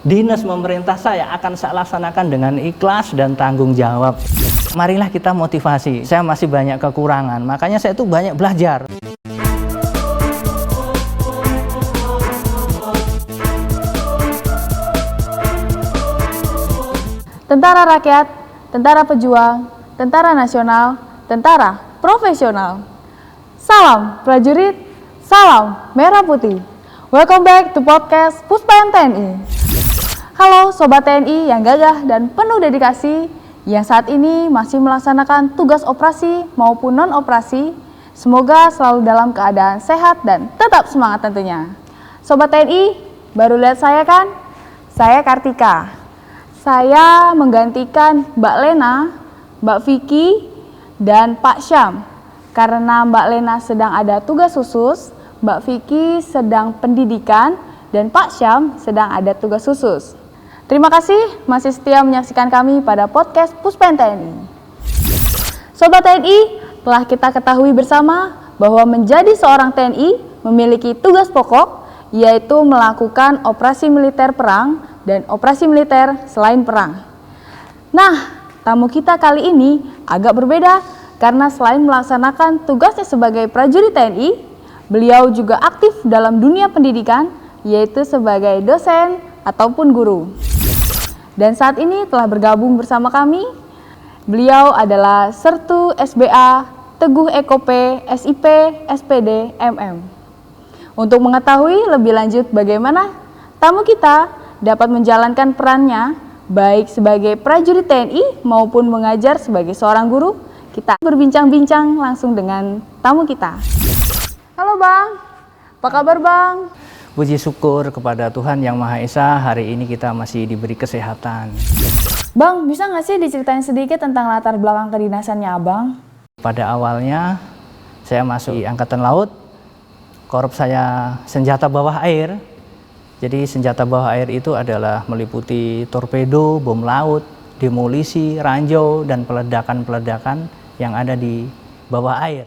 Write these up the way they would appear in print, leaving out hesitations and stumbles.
dinas pemerintah saya akan saya laksanakan dengan ikhlas dan tanggung jawab. Marilah kita motivasi. Saya masih banyak kekurangan, makanya saya tuh banyak belajar. Tentara rakyat, tentara pejuang, tentara nasional, tentara profesional. Salam prajurit, salam merah putih. Welcome back to podcast Puspen TNI. Halo Sobat TNI yang gagah dan penuh dedikasi, yang saat ini masih melaksanakan tugas operasi maupun non-operasi. Semoga selalu dalam keadaan sehat dan tetap semangat tentunya. Sobat TNI, baru lihat saya kan? Saya Kartika. Saya menggantikan Mbak Lena, Mbak Vicky, dan Pak Syam. Karena Mbak Lena sedang ada tugas khusus, Mbak Vicky sedang pendidikan, dan Pak Syam sedang ada tugas khusus. Terima kasih masih setia menyaksikan kami pada podcast Puspen TNI. Sobat TNI, telah kita ketahui bersama bahwa menjadi seorang TNI memiliki tugas pokok, yaitu melakukan operasi militer perang dan operasi militer selain perang. Nah, tamu kita kali ini agak berbeda karena selain melaksanakan tugasnya sebagai prajurit TNI, beliau juga aktif dalam dunia pendidikan, yaitu sebagai dosen ataupun guru. Dan saat ini telah bergabung bersama kami, beliau adalah Sertu SBA Teguh Ekope SIP SPD MM. Untuk mengetahui lebih lanjut bagaimana tamu kita dapat menjalankan perannya baik sebagai prajurit TNI maupun mengajar sebagai seorang guru, kita berbincang-bincang langsung dengan tamu kita. Halo Bang, apa kabar Bang? Puji syukur kepada Tuhan Yang Maha Esa, hari ini kita masih diberi kesehatan. Bang, bisa nggak sih diceritain sedikit tentang latar belakang kedinasannya Abang? Pada awalnya saya masuk di Angkatan Laut, korps saya senjata bawah air. Jadi senjata bawah air itu adalah meliputi torpedo, bom laut, demolisi, ranjau, dan peledakan-peledakan yang ada di bawah air.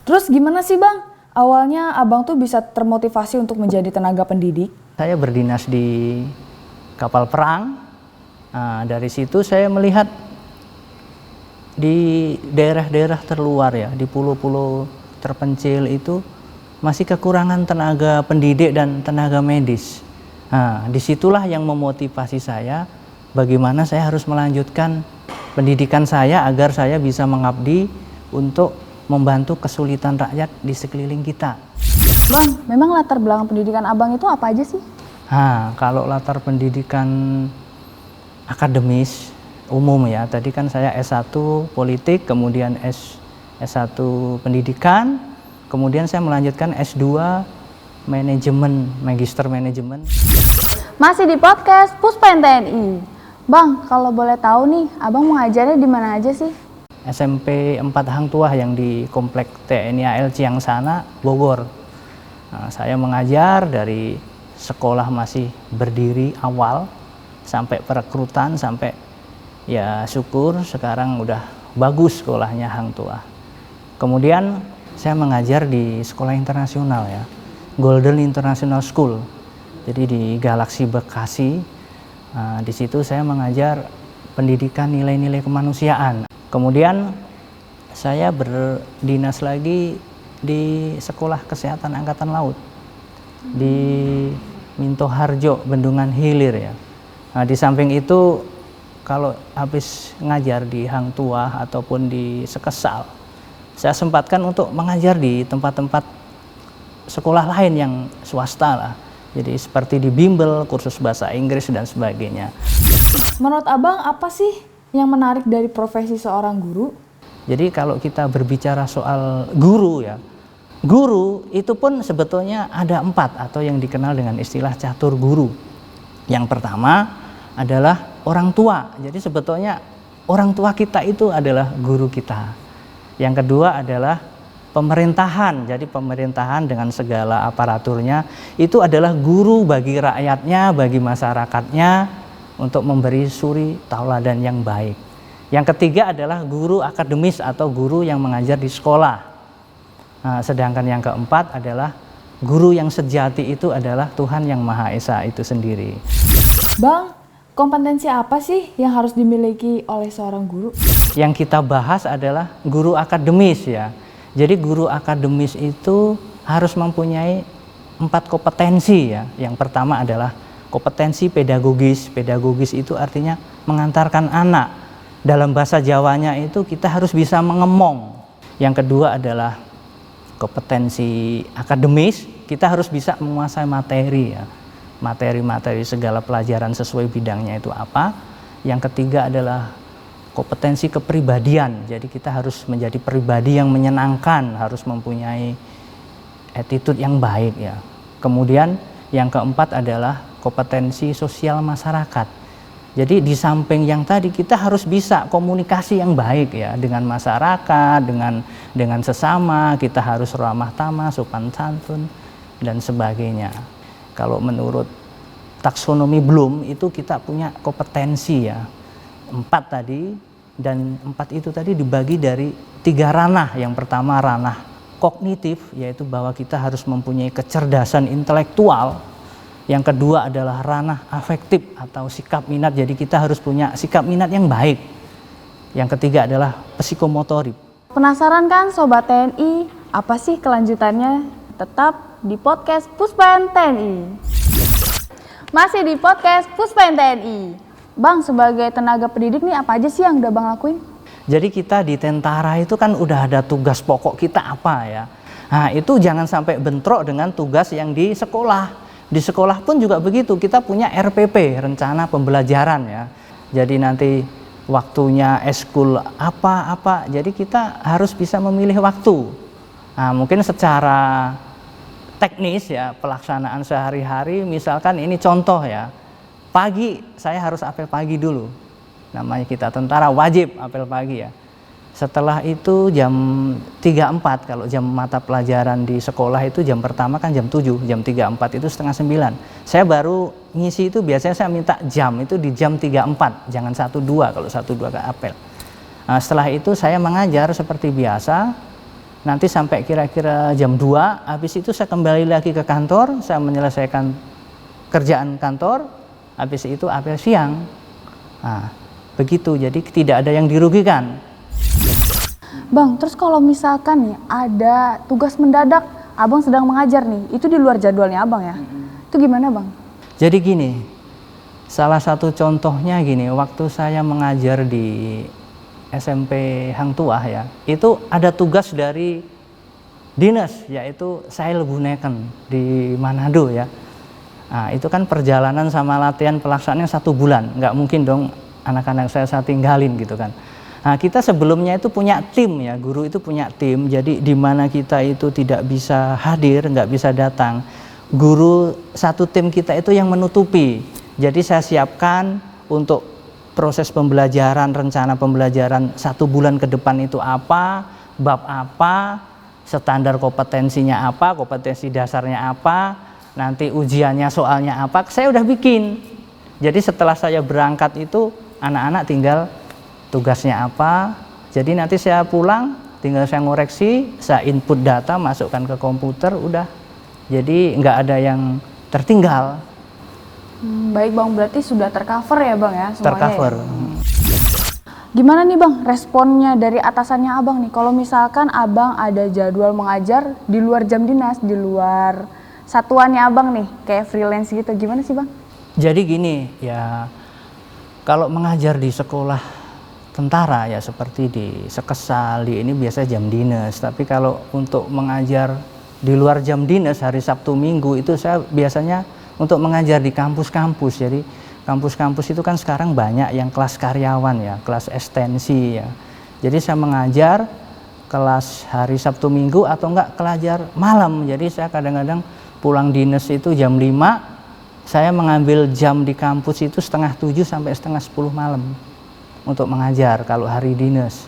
Terus gimana sih Bang? Awalnya Abang tuh bisa termotivasi untuk menjadi tenaga pendidik? Saya berdinas di kapal perang. Nah, dari situ saya melihat di daerah-daerah terluar ya, di pulau-pulau terpencil itu masih kekurangan tenaga pendidik dan tenaga medis. Nah, disitulah yang memotivasi saya bagaimana saya harus melanjutkan pendidikan saya agar saya bisa mengabdi untuk membantu kesulitan rakyat di sekeliling kita. Bang, memang latar belakang pendidikan Abang itu apa aja sih? Nah, kalau latar pendidikan akademis umum ya, tadi kan saya S1 politik, kemudian S1 pendidikan, kemudian saya melanjutkan S2 manajemen, magister manajemen. Masih di podcast Puspen TNI. Bang, kalau boleh tahu nih, Abang mengajarnya di mana aja sih? SMP 4 Hang Tuah yang di Komplek TNI AL Ciangsana, Bogor. Nah, saya mengajar dari sekolah masih berdiri awal sampai perekrutan, sampai ya syukur sekarang udah bagus sekolahnya Hang Tuah. Kemudian saya mengajar di sekolah internasional ya, Golden International School. Jadi di Galaxy Bekasi. Nah, di situ saya mengajar pendidikan nilai-nilai kemanusiaan. Kemudian saya berdinas lagi di Sekolah Kesehatan Angkatan Laut di Minto Harjo, Bendungan Hilir ya. Nah, di samping itu kalau habis ngajar di Hang Tuah ataupun di Sekesal, saya sempatkan untuk mengajar di tempat-tempat sekolah lain yang swasta lah. Jadi seperti di bimbel, kursus bahasa Inggris dan sebagainya. Menurut Abang apa sih yang menarik dari profesi seorang guru? Jadi kalau kita berbicara soal guru ya, guru itu pun sebetulnya ada 4 atau yang dikenal dengan istilah catur guru. Yang pertama adalah orang tua. Jadi sebetulnya orang tua kita itu adalah guru kita. Yang kedua adalah pemerintahan. Jadi pemerintahan dengan segala aparaturnya itu adalah guru bagi rakyatnya, bagi masyarakatnya, untuk memberi suri tauladan yang baik. Yang ketiga adalah guru akademis atau guru yang mengajar di sekolah. Nah, sedangkan yang keempat adalah guru yang sejati itu adalah Tuhan Yang Maha Esa itu sendiri. Bang, kompetensi apa sih yang harus dimiliki oleh seorang guru? Yang kita bahas adalah guru akademis ya. Jadi guru akademis itu harus mempunyai 4 kompetensi ya. Yang pertama adalah kompetensi pedagogis. Pedagogis itu artinya mengantarkan anak. Dalam bahasa Jawanya itu kita harus bisa mengemong. Yang kedua adalah kompetensi akademis, kita harus bisa menguasai materi ya. Materi-materi segala pelajaran sesuai bidangnya itu apa. Yang ketiga adalah kompetensi kepribadian. Jadi kita harus menjadi pribadi yang menyenangkan, harus mempunyai attitude yang baik ya. Kemudian yang keempat adalah kompetensi sosial masyarakat. Jadi di samping yang tadi kita harus bisa komunikasi yang baik ya dengan masyarakat, dengan sesama, kita harus ramah tamah, sopan santun dan sebagainya. Kalau menurut taksonomi Bloom itu kita punya kompetensi ya 4 tadi, dan 4 itu tadi dibagi dari 3 ranah. Yang pertama ranah kognitif, yaitu bahwa kita harus mempunyai kecerdasan intelektual. Yang kedua adalah ranah afektif atau sikap minat, jadi kita harus punya sikap minat yang baik. Yang ketiga adalah psikomotorik. Penasaran kan Sobat TNI, apa sih kelanjutannya? Tetap di podcast Puspen TNI. Masih di podcast Puspen TNI. Bang, sebagai tenaga pendidik nih apa aja sih yang udah Bang lakuin? Jadi kita di tentara itu kan udah ada tugas pokok kita apa ya. Nah itu jangan sampai bentrok dengan tugas yang di sekolah. Di sekolah pun juga begitu, kita punya RPP, rencana pembelajaran ya. Jadi nanti waktunya eskul apa-apa, jadi kita harus bisa memilih waktu. Nah mungkin secara teknis ya, pelaksanaan sehari-hari, misalkan ini contoh ya, pagi saya harus apel pagi dulu. Namanya kita tentara wajib apel pagi ya. Setelah itu jam 3.4, kalau jam mata pelajaran di sekolah itu jam pertama kan jam 7, jam 3.4 itu setengah 9. Saya baru ngisi itu biasanya saya minta jam itu di jam 3.4, jangan 1.2 kalau 1.2 ke apel. Nah, setelah itu saya mengajar seperti biasa, nanti sampai kira-kira jam 2, habis itu saya kembali lagi ke kantor, saya menyelesaikan kerjaan kantor, habis itu apel siang. Nah, begitu, jadi tidak ada yang dirugikan. Bang, terus kalau misalkan nih ada tugas mendadak, Abang sedang mengajar nih, itu di luar jadwalnya Abang ya? Itu gimana Bang? Jadi gini, salah satu contohnya gini, waktu saya mengajar di SMP Hang Tuah ya, itu ada tugas dari dinas, yaitu Seilbuneken di Manado ya. Nah, itu kan perjalanan sama latihan pelaksanaannya 1 bulan, nggak mungkin dong anak-anak saya tinggalin gitu kan. Nah, kita sebelumnya itu punya tim ya, guru itu punya tim, jadi di mana kita itu tidak bisa hadir, nggak bisa datang, guru satu tim kita itu yang menutupi. Jadi saya siapkan untuk proses pembelajaran, rencana pembelajaran 1 bulan ke depan itu apa, bab apa, standar kompetensinya apa, kompetensi dasarnya apa, nanti ujiannya soalnya apa, saya udah bikin. Jadi setelah saya berangkat itu anak-anak tinggal tugasnya apa, jadi nanti saya pulang tinggal saya ngoreksi, saya input data, masukkan ke komputer, udah. Jadi nggak ada yang tertinggal. Baik Bang, berarti sudah tercover ya Bang ya semuanya? Tercover. Ya? Gimana nih Bang responnya dari atasannya Abang nih, kalau misalkan Abang ada jadwal mengajar di luar jam dinas, di luar satuannya Abang nih, kayak freelance gitu, gimana sih Bang? Jadi gini ya, kalau mengajar di sekolah tentara ya seperti di Sekesal, di ini biasa jam dinas. Tapi kalau untuk mengajar di luar jam dinas hari Sabtu Minggu itu saya biasanya untuk mengajar di kampus-kampus. Jadi kampus-kampus itu kan sekarang banyak yang kelas karyawan ya, kelas ekstensi ya. Jadi saya mengajar kelas hari Sabtu Minggu atau enggak pelajar malam. Jadi saya kadang-kadang pulang dinas itu jam 5, saya mengambil jam di kampus itu 6:30 sampai 9:30 malam untuk mengajar kalau hari dinas.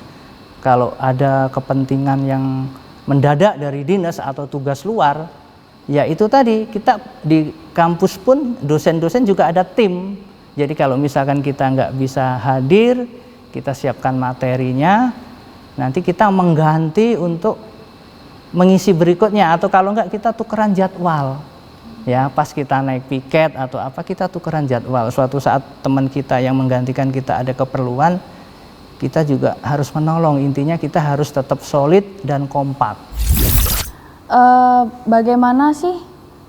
Kalau ada kepentingan yang mendadak dari dinas atau tugas luar, ya itu tadi, kita di kampus pun dosen-dosen juga ada tim. Jadi kalau misalkan kita nggak bisa hadir, kita siapkan materinya, nanti kita mengganti untuk mengisi berikutnya, atau kalau nggak kita tukeran jadwal. Ya, pas kita naik piket atau apa, kita tukeran jadwal. Suatu saat teman kita yang menggantikan kita ada keperluan, kita juga harus menolong. Intinya kita harus tetap solid dan kompak. Bagaimana sih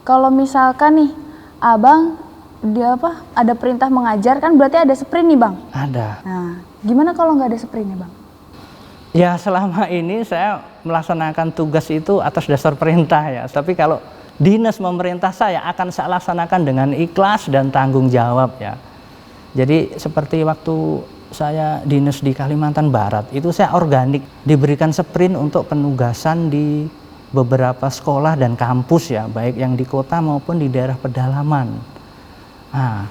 kalau misalkan nih abang ada perintah mengajar, kan berarti ada sprint nih bang? Ada. Nah, gimana kalau nggak ada sprintnya bang? Ya, selama ini saya melaksanakan tugas itu atas dasar perintah ya. Tapi kalau dinas memerintah saya akan saya laksanakan dengan ikhlas dan tanggung jawab ya. Jadi seperti waktu saya dinas di Kalimantan Barat, itu saya organik diberikan sprint untuk penugasan di beberapa sekolah dan kampus ya, baik yang di kota maupun di daerah pedalaman. Nah,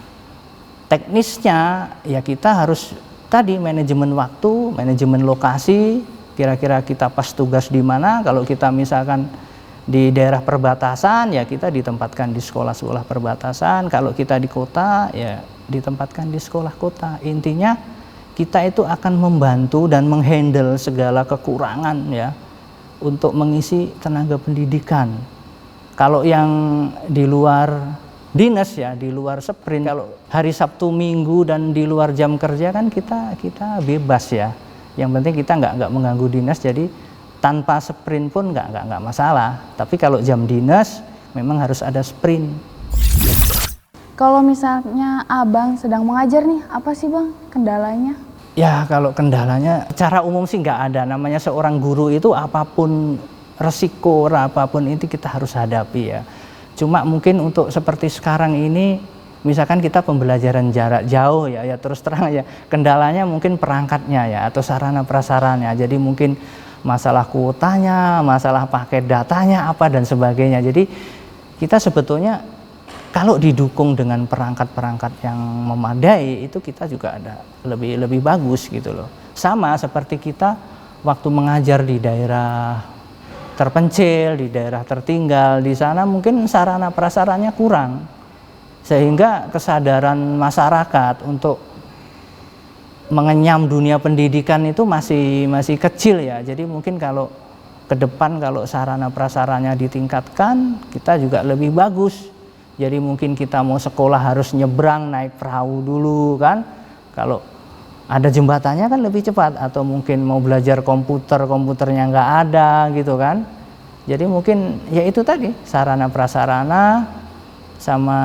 teknisnya ya kita harus tadi manajemen waktu, manajemen lokasi, kira-kira kita pas tugas di mana. Kalau kita misalkan di daerah perbatasan ya kita ditempatkan di sekolah-sekolah perbatasan, kalau kita di kota ya ditempatkan di sekolah kota. Intinya kita itu akan membantu dan menghandle segala kekurangan ya untuk mengisi tenaga pendidikan. Kalau yang di luar dinas ya, di luar sprint, kalau hari Sabtu Minggu dan di luar jam kerja kan kita bebas ya. Yang penting kita nggak mengganggu dinas, jadi tanpa sprint pun nggak masalah. Tapi kalau jam dinas memang harus ada sprint. Kalau misalnya abang sedang mengajar nih, apa sih bang kendalanya? Ya kalau kendalanya secara umum sih nggak ada. Namanya seorang guru itu apapun resiko, apapun itu kita harus hadapi ya. Cuma mungkin untuk seperti sekarang ini, misalkan kita pembelajaran jarak jauh ya terus terang ya kendalanya mungkin perangkatnya ya atau sarana prasaranya. Jadi mungkin masalah kuotanya, masalah paket datanya apa dan sebagainya. Jadi kita sebetulnya kalau didukung dengan perangkat-perangkat yang memadai itu kita juga ada lebih bagus gitu loh. Sama seperti kita waktu mengajar di daerah terpencil, di daerah tertinggal, di sana mungkin sarana prasarannya kurang, sehingga kesadaran masyarakat untuk mengenyam dunia pendidikan itu masih kecil ya. Jadi mungkin kalau ke depan kalau sarana prasarannya ditingkatkan, kita juga lebih bagus. Jadi mungkin kita mau sekolah harus nyebrang naik perahu dulu kan, kalau ada jembatannya kan lebih cepat, atau mungkin mau belajar komputernya nggak ada gitu kan. Jadi mungkin ya itu tadi sarana prasarana sama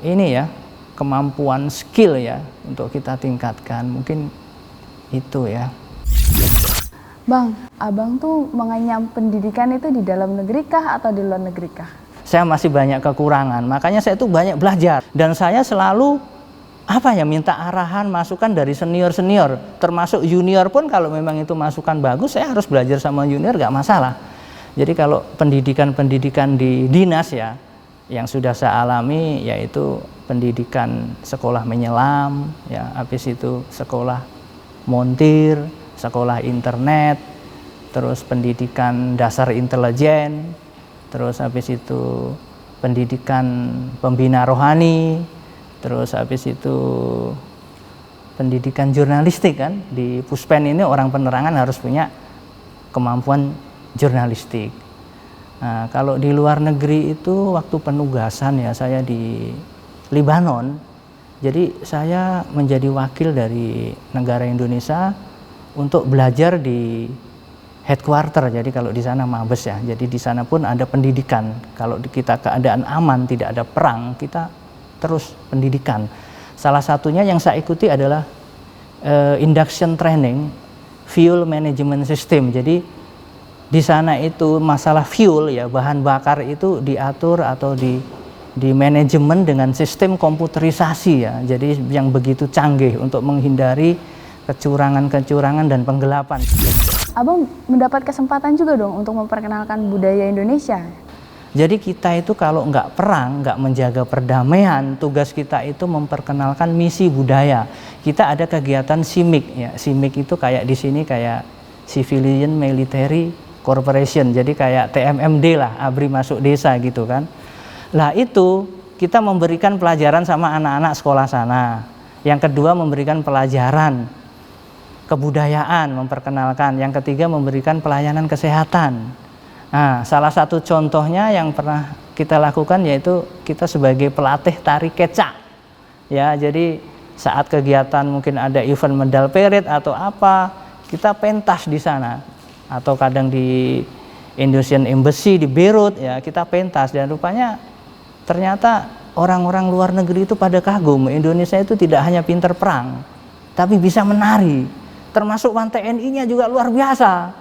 ini ya kemampuan skill ya untuk kita tingkatkan, mungkin itu ya. Bang, abang tuh mengenyam pendidikan itu di dalam negeri kah atau di luar negeri kah? Saya masih banyak kekurangan, makanya saya tuh banyak belajar dan saya selalu minta arahan, masukan dari senior, termasuk junior pun kalau memang itu masukan bagus, saya harus belajar sama junior, gak masalah. Jadi kalau pendidikan di dinas ya, yang sudah saya alami yaitu pendidikan sekolah menyelam, ya, habis itu sekolah montir, sekolah internet, terus pendidikan dasar intelijen, terus habis itu pendidikan pembina rohani, terus habis itu pendidikan jurnalistik kan. Di Puspen ini orang penerangan harus punya kemampuan jurnalistik. Nah, kalau di luar negeri itu waktu penugasan ya saya di Libanon. Jadi saya menjadi wakil dari negara Indonesia untuk belajar di headquarter. Jadi kalau di sana mabes ya. Jadi di sana pun ada pendidikan. Kalau kita keadaan aman, tidak ada perang, kita terus pendidikan. Salah satunya yang saya ikuti adalah induction training fuel management system. Jadi di sana itu masalah fuel ya, bahan bakar itu diatur atau di manajemen dengan sistem komputerisasi ya. Jadi yang begitu canggih untuk menghindari kecurangan-kecurangan dan penggelapan. Abang mendapat kesempatan juga dong untuk memperkenalkan budaya Indonesia. Jadi kita itu kalau nggak perang, nggak menjaga perdamaian, tugas kita itu memperkenalkan misi budaya. Kita ada kegiatan CIMIC ya. CIMIC itu kayak di sini kayak Civilian Military Corporation. Jadi kayak TMMD lah, ABRI masuk desa gitu kan. Lah itu kita memberikan pelajaran sama anak-anak sekolah sana. Yang kedua memberikan pelajaran kebudayaan, memperkenalkan. Yang ketiga memberikan pelayanan kesehatan. Nah, salah satu contohnya yang pernah kita lakukan yaitu kita sebagai pelatih tari kecak. Ya, jadi saat kegiatan mungkin ada event medal perit atau apa, kita pentas di sana. Atau kadang di Indonesian Embassy di Beirut ya, kita pentas, dan rupanya ternyata orang-orang luar negeri itu pada kagum. Indonesia itu tidak hanya pinter perang, tapi bisa menari. Termasuk Wan TNI-nya juga luar biasa.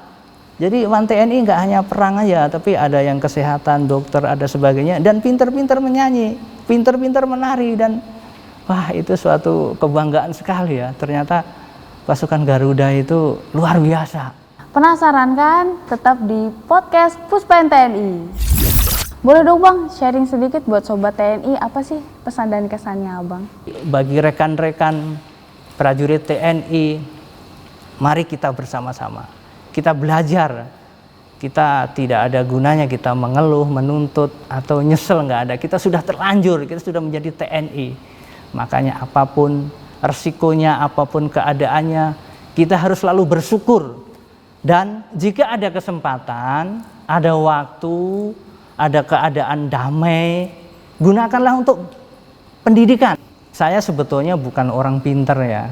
Jadi Wan TNI nggak hanya perang aja, tapi ada yang kesehatan, dokter, ada sebagainya, dan pinter-pinter menyanyi, pinter-pinter menari, dan wah, itu suatu kebanggaan sekali ya. Ternyata pasukan Garuda itu luar biasa. Penasaran kan? Tetap di podcast Puspen TNI. Boleh dong Bang, sharing sedikit buat Sobat TNI, apa sih pesan dan kesannya Abang? Bagi rekan-rekan prajurit TNI, mari kita bersama-sama. Kita belajar. Kita tidak ada gunanya kita mengeluh, menuntut, atau nyesel, nggak ada. Kita sudah terlanjur, kita sudah menjadi TNI. Makanya apapun resikonya, apapun keadaannya, kita harus selalu bersyukur. Dan jika ada kesempatan, ada waktu, ada keadaan damai, gunakanlah untuk pendidikan. Saya sebetulnya bukan orang pinter ya,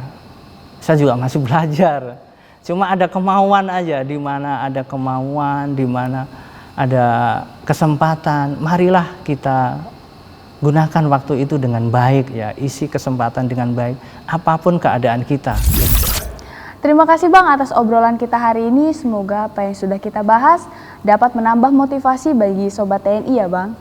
saya juga masih belajar. Cuma ada kemauan aja, di mana ada kemauan, di mana ada kesempatan, marilah kita gunakan waktu itu dengan baik ya, isi kesempatan dengan baik, apapun keadaan kita. Terima kasih Bang atas obrolan kita hari ini. Semoga apa yang sudah kita bahas dapat menambah motivasi bagi Sobat TNI ya Bang.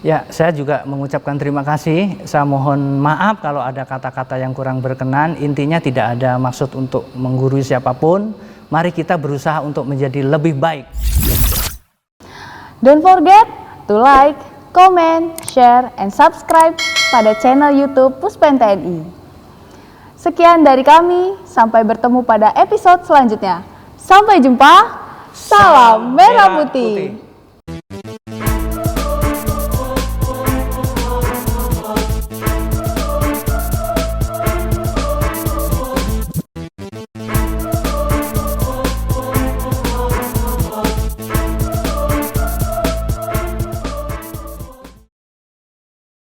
Ya, saya juga mengucapkan terima kasih. Saya mohon maaf kalau ada kata-kata yang kurang berkenan. Intinya tidak ada maksud untuk menggurui siapapun. Mari kita berusaha untuk menjadi lebih baik. Don't forget to like, comment, share, and subscribe pada channel YouTube Puspen TNI. Sekian dari kami, sampai bertemu pada episode selanjutnya. Sampai jumpa, salam merah putih.